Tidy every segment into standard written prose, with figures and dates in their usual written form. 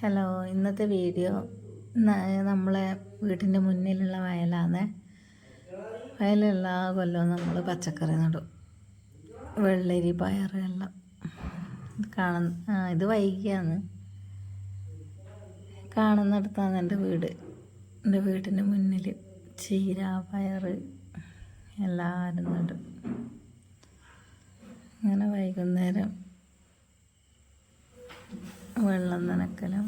Hello, ഇന്നത്തെ video നമ്മളെ വീട്ടിൻ്റെ മുന്നിലുള്ള വയലാണ്. വയലെല്ലാ കൊല്ലവും നമ്മൾ പച്ചക്കറി നടും. വെള്ളരി, പയർ എല്ലാം ഇത് വൈകിയാണ് കാണുന്നിടത്താണ് എൻ്റെ വീട്. എൻ്റെ വീട്ടിൻ്റെ മുന്നിൽ ചീര, പയർ എല്ലാവരും നടും. അങ്ങനെ വൈകുന്നേരം വെള്ളം നനക്കലും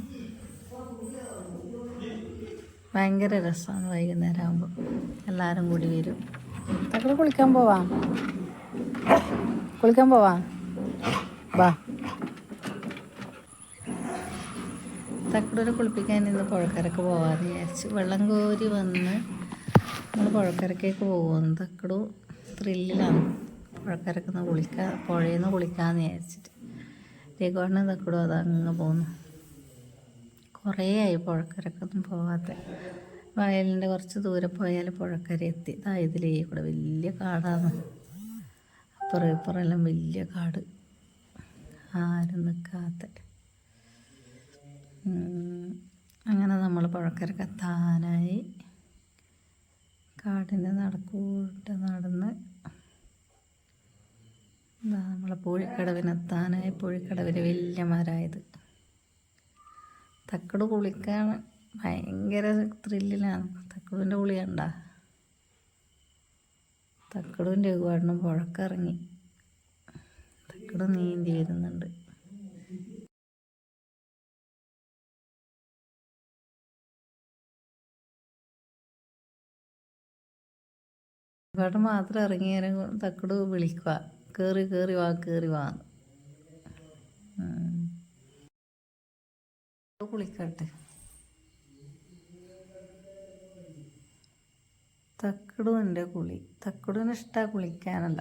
ഭയങ്കര രസമാണ്. വൈകുന്നേരം ആകുമ്പോൾ എല്ലാവരും കൂടി വരും. തക്കട് കുളിക്കാൻ പോവാം വാ. തക്കടൂരെ കുളിപ്പിക്കാൻ ഇന്ന് പുഴക്കരക്ക് പോകാമെന്ന് വിചാരിച്ചു. വെള്ളം കോരി വന്ന് നമ്മൾ പുഴക്കരക്കേക്ക് പോകുന്നു. തക്കടു ത്രില്ലിലാണ്. പുഴക്കരക്ക് പുഴയിൽ നിന്ന് കുളിക്കാമെന്ന് വിചാരിച്ചിട്ട് രഘുവണ്ണൻ തക്കടും അതങ്ങ് പോന്നു. കുറേ ആയി പുഴക്കരക്കൊന്നും പോകാത്ത. വയലിൻ്റെ കുറച്ച് ദൂരെ പോയാൽ പുഴക്കര എത്തി. ഇതിലേ കൂടെ വലിയ കാടാണ്. അപ്പുറം ഇപ്പുറമെല്ലാം വലിയ കാട്, ആരും നിൽക്കാത്ത. അങ്ങനെ നമ്മൾ പുഴക്കരക്ക് എത്താനായി. കാടിൻ്റെ നടക്കൂട്ട് നടന്ന് നമ്മളെ പൂഴിക്കടവിനെത്താനായി. പൂഴിക്കടവിൽ വലിയ മരമായത്. തക്കട് കുളിക്കാൻ ഭയങ്കര ത്രില്ലിലാണ്. തക്കടുവിൻ്റെ കുളി കണ്ട. തക്കടും രഘുവാടനും പുഴക്കിറങ്ങി. തക്കട് നീന്തി വരുന്നുണ്ട്. രഘുവാടൻ മാത്രം ഇറങ്ങിയാലും തക്കട് വിളിക്കുക, കയറി വാ. കുളിക്കട്ടെ. തക്കടുവിൻ്റെ കുളി. തക്കടുവിന് ഇഷ്ടമാണ് കുളിക്കാനല്ല.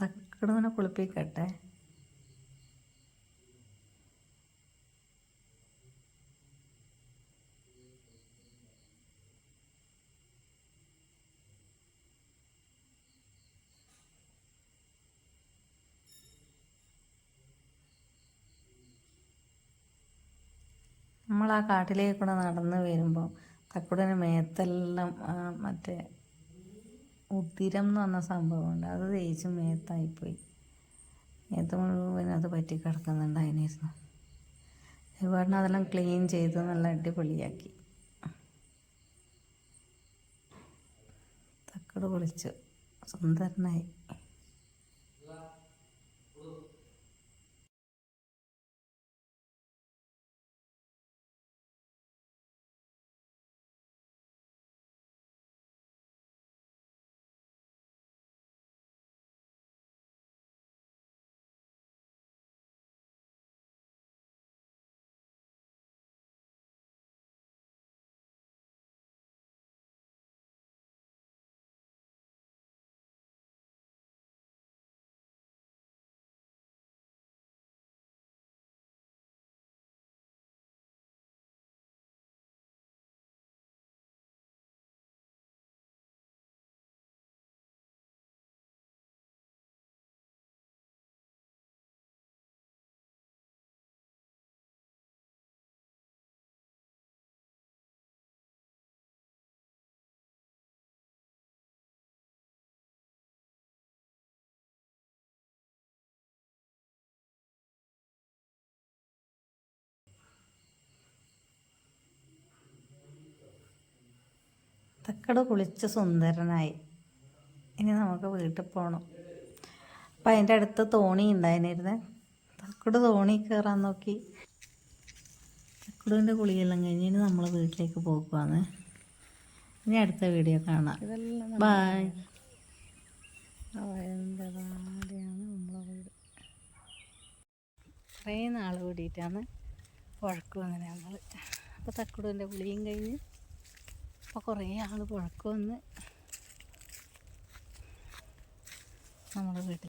തക്കടുവിനെ കുളിപ്പിക്കട്ടെ. നമ്മൾ ആ കാട്ടിലേക്ക് കൂടെ നടന്ന് വരുമ്പോൾ തക്കടിന് മേത്തെല്ലാം മറ്റേ ഉതിരം എന്ന് പറഞ്ഞ സംഭവമുണ്ട്. അത് തേച്ച് മേത്തായിപ്പോയി. മേത്ത് മുഴുവൻ അത് പറ്റി കിടക്കുന്നുണ്ടായിരുന്നു. ഒരുപാടിന് അതെല്ലാം ക്ലീൻ ചെയ്ത് നല്ല അടിപൊളിയാക്കി. തക്കട് കുളിച്ചു സുന്ദരനായി. തക്കട് കുളിച്ച് സുന്ദരനായി. ഇനി നമുക്ക് വീട്ടിൽ പോകണം. അപ്പം അതിൻ്റെ അടുത്ത് തോണി ഉണ്ടായിരുന്നേ. തക്കട് തോണി കയറാൻ നോക്കി. തക്കടുവിൻ്റെ കുളിയെല്ലാം കഴിഞ്ഞ് ഇനി നമ്മൾ വീട്ടിലേക്ക് പോകുവാണ്. ഇനി അടുത്ത വീഡിയോ കാണാം. ബായ്. വയലിൻ്റെ താഴെയാണ് നമ്മളെ വീട്. കുറേ നാൾ കൂടിയിട്ടാണ് പുഴക്കും അങ്ങനെ നമ്മൾ. അപ്പോൾ തക്കടുവിൻ്റെ കുളിയും കഴിഞ്ഞ് അപ്പോൾ കുറേ ആൾ പുഴക്ക് വന്ന് നമ്മുടെ വീട്ടിൽ